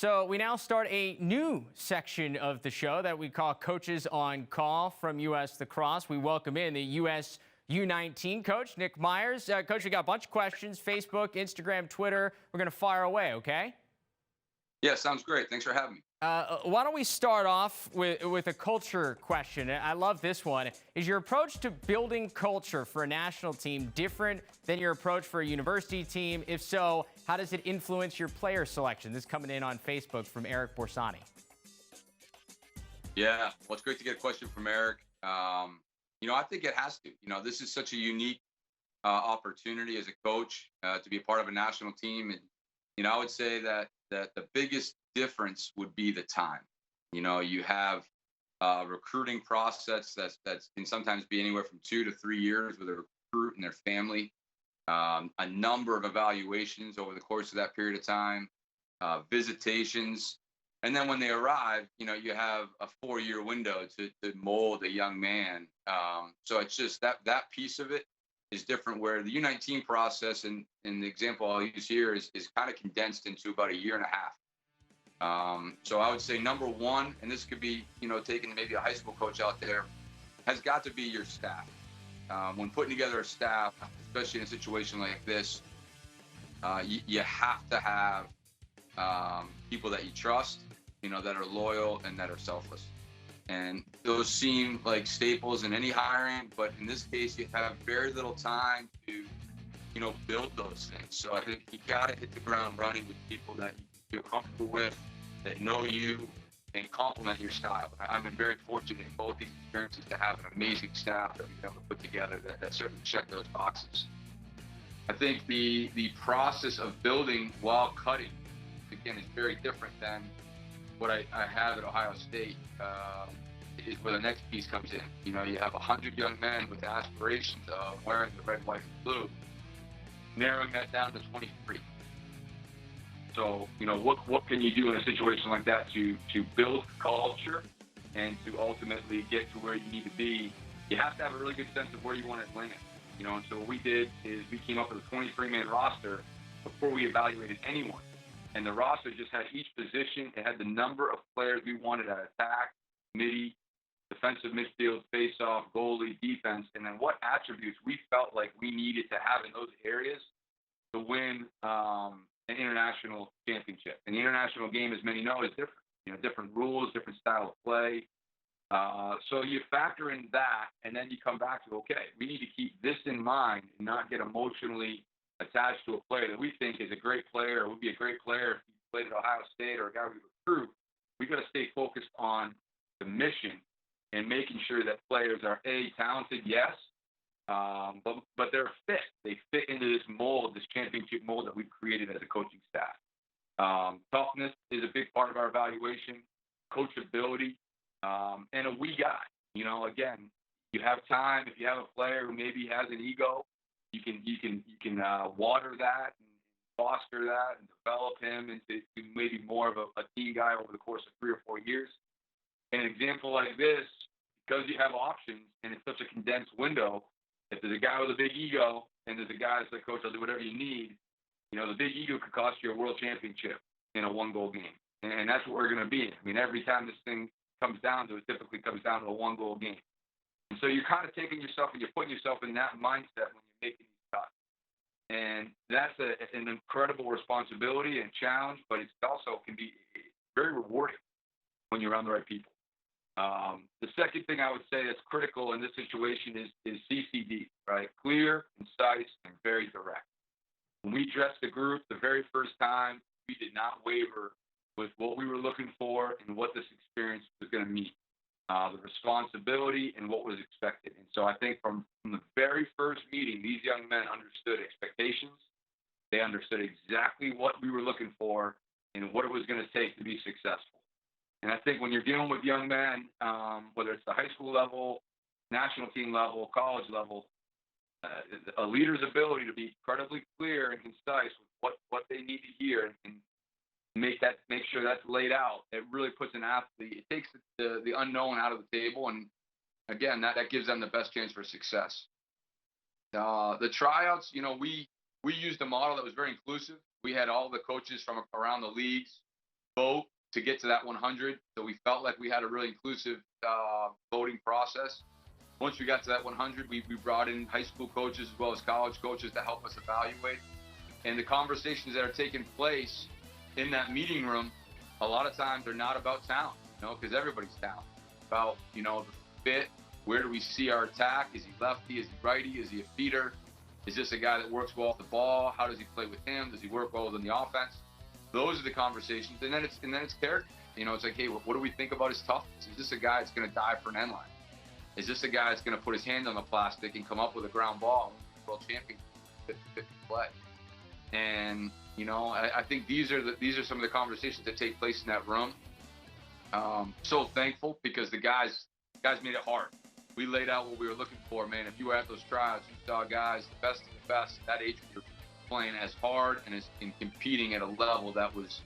So we now start a new section of the show that we call Coaches on Call from U.S. Lacrosse. We welcome in the U.S. U19 coach, Nick Myers. Coach, we got a bunch of questions, Facebook, Instagram, Twitter. We're going to fire away, okay? Yeah, sounds great. Thanks for having me. Why don't we start off with a culture question? I love this one. Is your approach to building culture for a national team different than your approach for a university team? If so, how does it influence your player selection? This is coming in on Facebook from Eric Borsani. Yeah, well, it's great to get a question from Eric. I think it has to. This is such a unique opportunity as a coach to be a part of a national team. And, I would say that the biggest difference would be the time. You have a recruiting process that can sometimes be anywhere from 2 to 3 years with a recruit and their family. A number of evaluations over the course of that period of time, visitations. And then when they arrive, you have a 4-year window to mold a young man. So it's just that piece of it is different, where the U19 process and the example I'll use here is kind of condensed into about a year and a half. So I would say number one, and this could be, taking maybe a high school coach out there, has got to be your staff. When putting together a staff, especially in a situation like this, you have to have people that you trust, that are loyal and that are selfless. And those seem like staples in any hiring, but in this case, you have very little time to, build those things. So I think you got to hit the ground running with people that you feel comfortable with, that know you, and complement your style. I've been very fortunate in both these experiences to have an amazing staff that we've been able to put together that certainly check those boxes. I think the process of building while cutting, again, is very different than what I have at Ohio State. Is where the next piece comes in. You have 100 young men with aspirations of wearing the red, white, and blue, narrowing that down to 23. So, what can you do in a situation like that to build culture and to ultimately get to where you need to be? You have to have a really good sense of where you want to land. And so what we did is we came up with a 23-man roster before we evaluated anyone. And the roster just had each position. It had the number of players we wanted at attack, midi, defensive midfield, face-off, goalie, defense, and then what attributes we felt like we needed to have in those areas to win an international championship. And the international game, as many know, is different. Different rules, different style of play. So you factor in that, and then you come back to, okay, we need to keep this in mind and not get emotionally attached to a player that we think is a great player or would be a great player if he played at Ohio State or a guy we recruit. We've got to stay focused on the mission and making sure that players are talented, yes, but they're fit. They fit into this mold, this championship mold that we've created as a coaching staff. Toughness is a big part of our evaluation, coachability, and a we guy. Again, you have time. If you have a player who maybe has an ego, you can water that and foster that and develop him into maybe more of a team guy over the course of 3 or 4 years. An example like this, because you have options and it's such a condensed window, if there's a guy with a big ego and there's a guy that's like, coach, I'll do whatever you need, the big ego could cost you a world championship in a 1-goal game. And that's what we're going to be. Every time this thing comes down to it, typically comes down to a 1-goal game. And so you're kind of taking yourself and you're putting yourself in that mindset when you're making these cuts. And that's an incredible responsibility and challenge, but it also can be very rewarding when you're around the right people. The second thing I would say that's critical in this situation is CCD, right? Clear, concise, and very direct. When we dressed the group the very first time, we did not waver with what we were looking for and what this experience was going to mean, the responsibility and what was expected. And so I think from the very first meeting, these young men understood expectations. They understood exactly what we were looking for and what it was going to take to be successful. And I think when you're dealing with young men, whether it's the high school level, national team level, college level, a leader's ability to be incredibly clear and concise with what they need to hear and make sure that's laid out, it really puts an athlete, it takes the unknown out of the table. And again, that gives them the best chance for success. The tryouts, we used a model that was very inclusive. We had all the coaches from around the leagues, vote to get to that 100. So we felt like we had a really inclusive voting process. Once we got to that 100, we brought in high school coaches as well as college coaches to help us evaluate. And the conversations that are taking place in that meeting room, a lot of times they're not about talent, because everybody's talent. About, the fit. Where do we see our attack? Is he lefty? Is he righty? Is he a feeder? Is this a guy that works well off the ball? How does he play with him? Does he work well within the offense? Those are the conversations. And then it's character. It's like, hey, what do we think about his toughness? Is this a guy that's going to dive for an end line? Is this a guy that's going to put his hand on the plastic and come up with a ground ball and win the world championship 50 play? And I think these are some of the conversations that take place in that room. So thankful because the guys made it hard. We laid out what we were looking for, man. If you were at those tryouts, you saw guys, the best of the best, that age group, playing as hard and competing at a level that was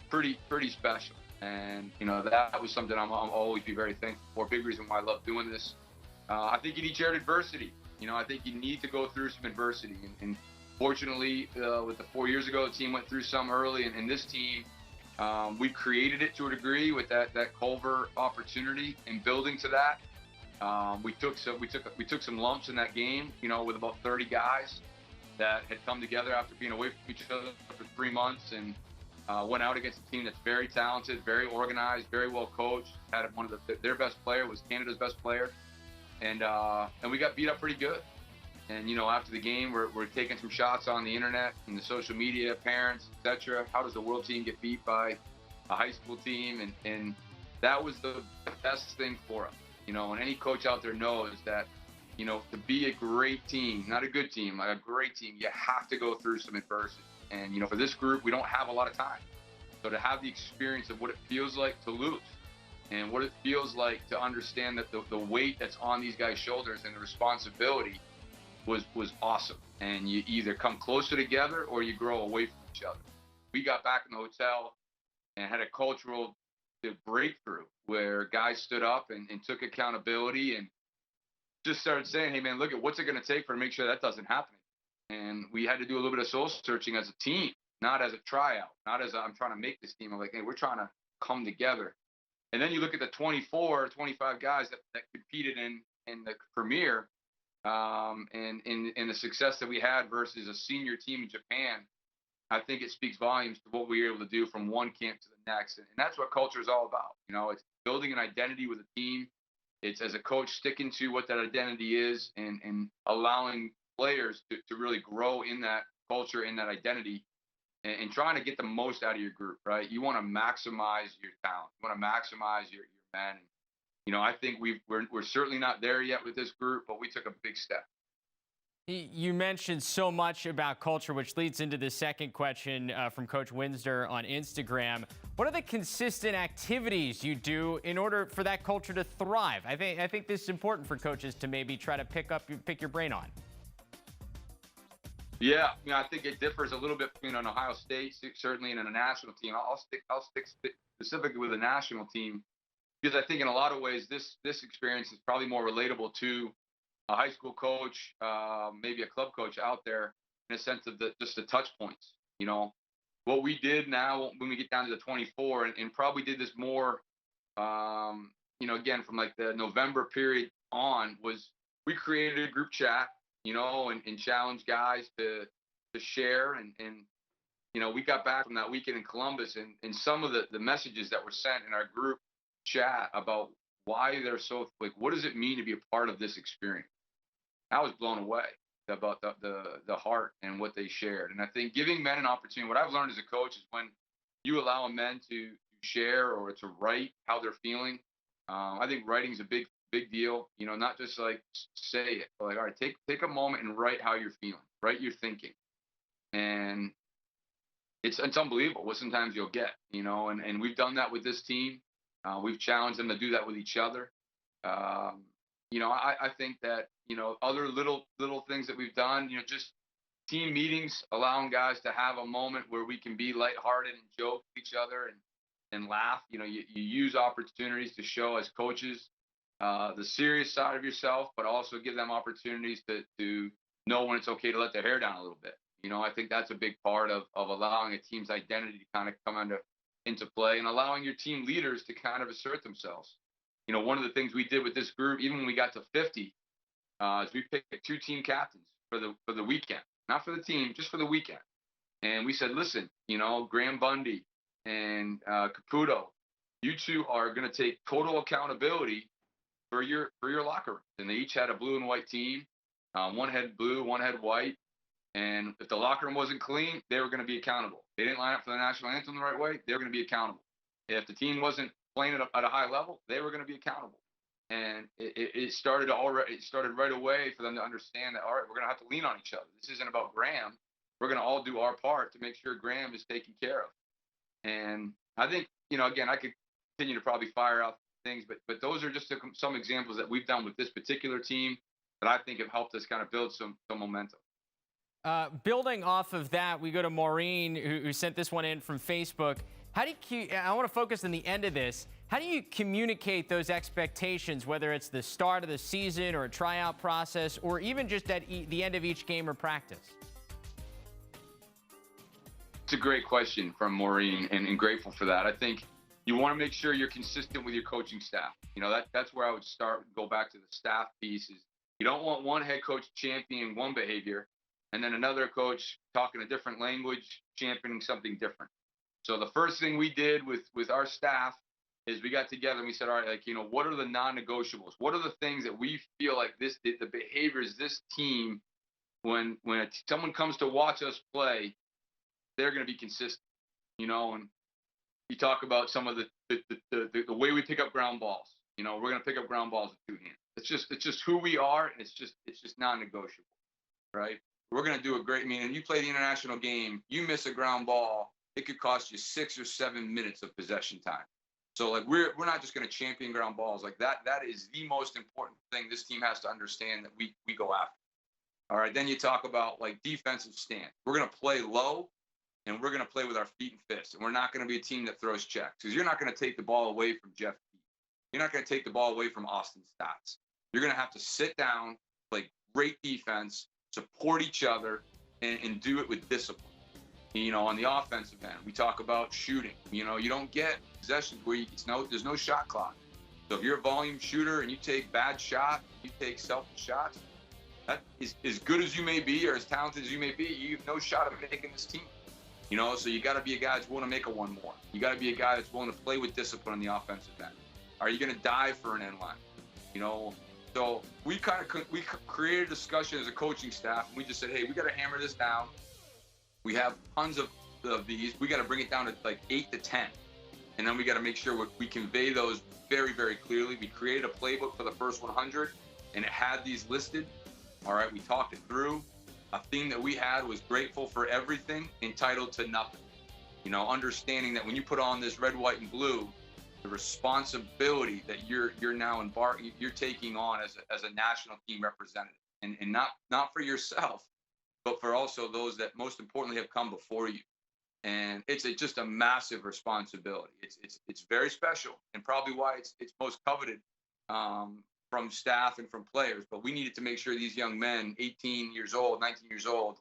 pretty special. And that was something I'll always be very thankful for. Big reason why I love doing this. I think you need shared adversity. I think you need to go through some adversity. And fortunately, with the 4 years ago, the team went through some early, and this team, we created it to a degree with that Culver opportunity and building to that. We took some lumps in that game, with about 30 guys that had come together after being away from each other for 3 months and went out against a team that's very talented, very organized, very well coached. Had one of their best player was Canada's best player, and we got beat up pretty good. And after the game, we're taking some shots on the internet and the social media, parents, etc. How does the world team get beat by a high school team? And that was the best thing for us. And any coach out there knows that, to be a great team, not a good team, like a great team, you have to go through some adversity. And, for this group, we don't have a lot of time. So to have the experience of what it feels like to lose and what it feels like to understand that the weight that's on these guys' shoulders and the responsibility was awesome. And you either come closer together or you grow away from each other. We got back in the hotel and had a cultural breakthrough where guys stood up and took accountability and just started saying, hey, man, look at what's it going to take for to make sure that doesn't happen. And we had to do a little bit of soul searching as a team, not as a tryout, not as I'm trying to make this team. I'm like, hey, we're trying to come together. And then you look at the 24, 25 guys that competed in the Premier and in the success that we had versus a senior team in Japan. I think it speaks volumes to what we were able to do from one camp to the next. And that's what culture is all about. It's building an identity with a team. It's as a coach sticking to what that identity is and allowing players to really grow in that culture, in that identity, and trying to get the most out of your group, right? You want to maximize your talent. You want to maximize your men. I think we're certainly not there yet with this group, but we took a big step. You mentioned so much about culture, which leads into the second question from Coach Windsor on Instagram. What are the consistent activities you do in order for that culture to thrive? I think this is important for coaches to maybe try to pick your brain on. Yeah, I think it differs a little bit between an Ohio State, certainly, and a national team. I'll stick specifically with a national team because I think in a lot of ways this experience is probably more relatable to a high school coach, maybe a club coach out there, in a sense of just the touch points. What we did now when we get down to the 24, and probably did this more, again from like the November period on, was we created a group chat. And challenge guys to share. And we got back from that weekend in Columbus and some of the messages that were sent in our group chat about why they're so, like, what does it mean to be a part of this experience? I was blown away about the heart and what they shared. And I think giving men an opportunity, what I've learned as a coach is when you allow men to share or to write how they're feeling, I think writing is a big deal, not just like say it, but like, all right, take a moment and write how you're feeling, write your thinking. And it's unbelievable what sometimes you'll get, and we've done that with this team. We've challenged them to do that with each other. I think that, other little things that we've done, just team meetings, allowing guys to have a moment where we can be lighthearted and joke with each other and laugh. You use opportunities to show as coaches the serious side of yourself, but also give them opportunities to know when it's okay to let their hair down a little bit. I think that's a big part of allowing a team's identity to kind of come into play and allowing your team leaders to kind of assert themselves. One of the things we did with this group, even when we got to 50, is we picked 2 team captains for the weekend, not for the team, just for the weekend. And we said, listen, Graham Bundy and Caputo, you two are going to take total accountability for your locker room. And they each had a blue and white team. One had blue, one had white. And if the locker room wasn't clean, they were going to be accountable. They didn't line up for the national anthem the right way, they were going to be accountable. If the team wasn't playing at a high level, they were going to be accountable. And it started right away for them to understand that, all right, we're going to have to lean on each other. This isn't about Graham. We're going to all do our part to make sure Graham is taken care of. And I think, again, I could continue to probably fire out things, but those are just some examples that we've done with this particular team that I think have helped us kind of build some momentum. Building off of that, we go to Maureen, who sent this one in from Facebook. How do you, I want to focus on the end of this. How do you communicate those expectations, whether it's the start of the season or a tryout process, or even just at the end of each game or practice? It's a great question from Maureen, and grateful for that. I think you want to make sure you're consistent with your coaching staff. That's where I would start, go back to the staff pieces. You don't want one head coach championing one behavior and then another coach talking a different language, championing something different. So the first thing we did with our staff is we got together and we said, all right, what are the non-negotiables? What are the things that we feel like the behaviors this team, when someone comes to watch us play, they're going to be consistent, and you talk about some of the way we pick up ground balls. We're going to pick up ground balls with 2 hands. It's just who we are, and it's just non-negotiable, right? We're going to do a great. And you play the international game, you miss a ground ball, it could cost you 6 or 7 minutes of possession time. So we're not just going to champion ground balls like that. That is the most important thing this team has to understand that we go after. All right, then you talk about defensive stand. We're going to play low, and we're going to play with our feet and fists. And we're not going to be a team that throws checks, because you're not going to take the ball away from Jeff Keith. You're not going to take the ball away from Austin Stotts. You're going to have to sit down, play great defense, support each other, and do it with discipline. On the offensive end, we talk about shooting. You don't get possessions where there's no shot clock. So if you're a volume shooter and you take bad shot, you take selfish shots, that is as good as you may be or as talented as you may be, you have no shot at making this team. So you got to be a guy that's willing to make a one more. You got to be a guy that's willing to play with discipline on the offensive end. Are you going to dive for an end line? So we created a discussion as a coaching staff, and we just said, hey, we got to hammer this down. We have tons of these. We got to bring it down to 8 to 10. And then we got to make sure we convey those very, very clearly. We created a playbook for the first 100, and it had these listed. All right, we talked it through. A theme that we had was grateful for everything, entitled to nothing. Understanding that when you put on this red, white, and blue, the responsibility that you're now you're taking on as a national team representative, and not for yourself, but for also those that most importantly have come before you. And it's just a massive responsibility. It's very special, and probably why it's most coveted from staff and from players. But we needed to make sure these young men, 18 years old, 19 years old,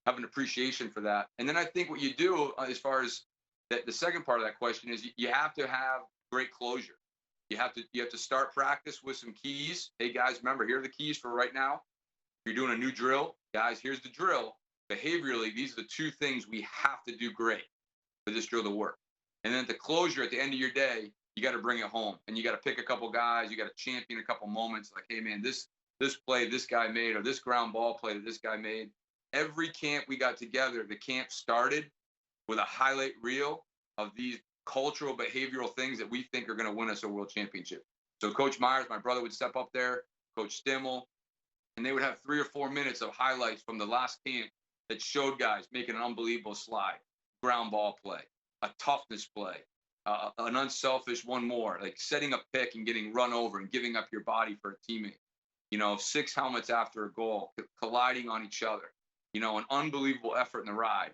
have an appreciation for that. And then I think what you do, as far as the second part of that question, is you have to have great closure. You have to start practice with some keys. Hey guys, remember, here are the keys for right now. If you're doing a new drill, guys, here's the drill. Behaviorally, these are the 2 things we have to do great for this drill to work. And then the closure at the end of your day, you got to bring it home, and you got to pick a couple guys. You got to champion a couple moments, like, hey man, this play this guy made, or this ground ball play that this guy made. Every camp we got together, the camp started with a highlight reel of these cultural, behavioral things that we think are going to win us a world championship. So Coach Myers, my brother, would step up there, Coach Stimmel, and they would have 3 or 4 minutes of highlights from the last camp that showed guys making an unbelievable slide, ground ball play, a toughness play, an unselfish one more, like setting a pick and getting run over and giving up your body for a teammate. 6 helmets after a goal, colliding on each other, an unbelievable effort in the ride.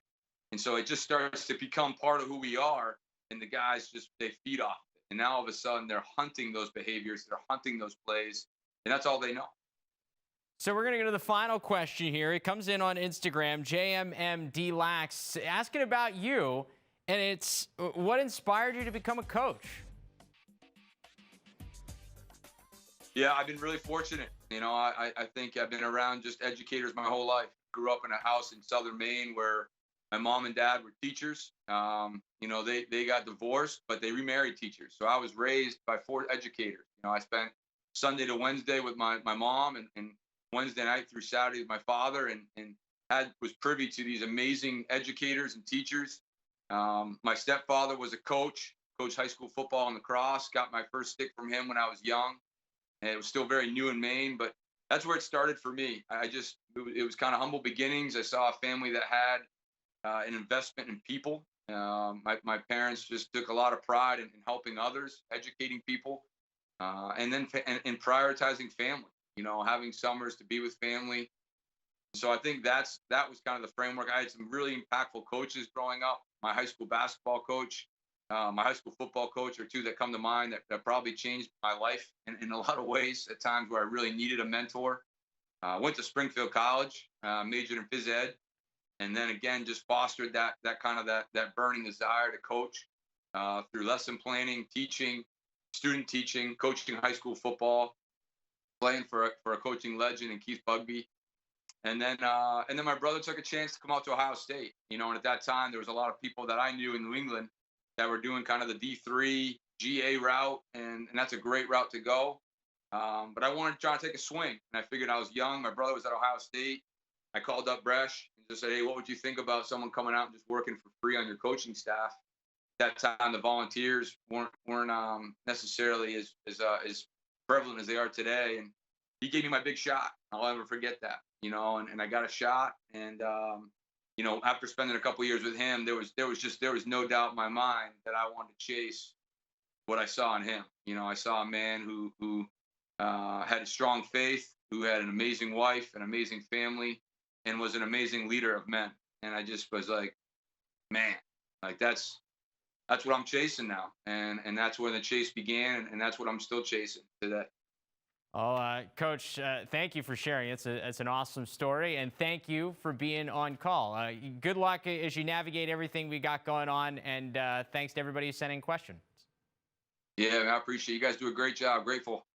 And so it just starts to become part of who we are, and the guys they feed off it. And now all of a sudden they're hunting those behaviors, they're hunting those plays, and that's all they know. So we're going to go to the final question here. It comes in on Instagram, JMMDlax, asking about you. And it's what inspired you to become a coach? Yeah, I've been really fortunate. I think I've been around just educators my whole life. Grew up in a house in southern Maine where my mom and dad were teachers. They got divorced, but they remarried teachers. So I was raised by four educators. I spent Sunday to Wednesday with my mom, and Wednesday night through Saturday with my father, and was privy to these amazing educators and teachers. My stepfather was a coach, coached high school football in Lacrosse. Got my first stick from him when I was young, and it was still very new in Maine, but that's where it started for me. It was kind of humble beginnings. I saw a family that had an investment in people. My parents just took a lot of pride in helping others, educating people, and then and prioritizing family. Having summers to be with family. So I think that was kind of the framework. I had some really impactful coaches growing up. My high school basketball coach, my high school football coach are two that come to mind that probably changed my life in a lot of ways at times where I really needed a mentor. Went to Springfield College, majored in phys ed, and then again just fostered that kind of that burning desire to coach through lesson planning, teaching, student teaching, coaching high school football, playing for a coaching legend in Keith Bugby. And then my brother took a chance to come out to Ohio State, and at that time there was a lot of people that I knew in New England that were doing kind of the D3 GA route, and that's a great route to go. But I wanted to try to take a swing, and I figured I was young. My brother was at Ohio State. I called up Bresh and just said, "Hey, what would you think about someone coming out and just working for free on your coaching staff?" That time, the volunteers weren't necessarily as prevalent as they are today, and he gave me my big shot. I'll never forget that, and I got a shot, and after spending a couple of years with him, there was no doubt in my mind that I wanted to chase what I saw in him. I saw a man who had a strong faith, who had an amazing wife, an amazing family, and was an amazing leader of men. And I just was like, man, like that's what I'm chasing now, and that's where the chase began, and that's what I'm still chasing today. Oh, Coach, thank you for sharing. It's an awesome story, and thank you for being on call. Good luck as you navigate everything we got going on, and thanks to everybody who's sending questions. Yeah, I appreciate it. You guys do a great job. Grateful.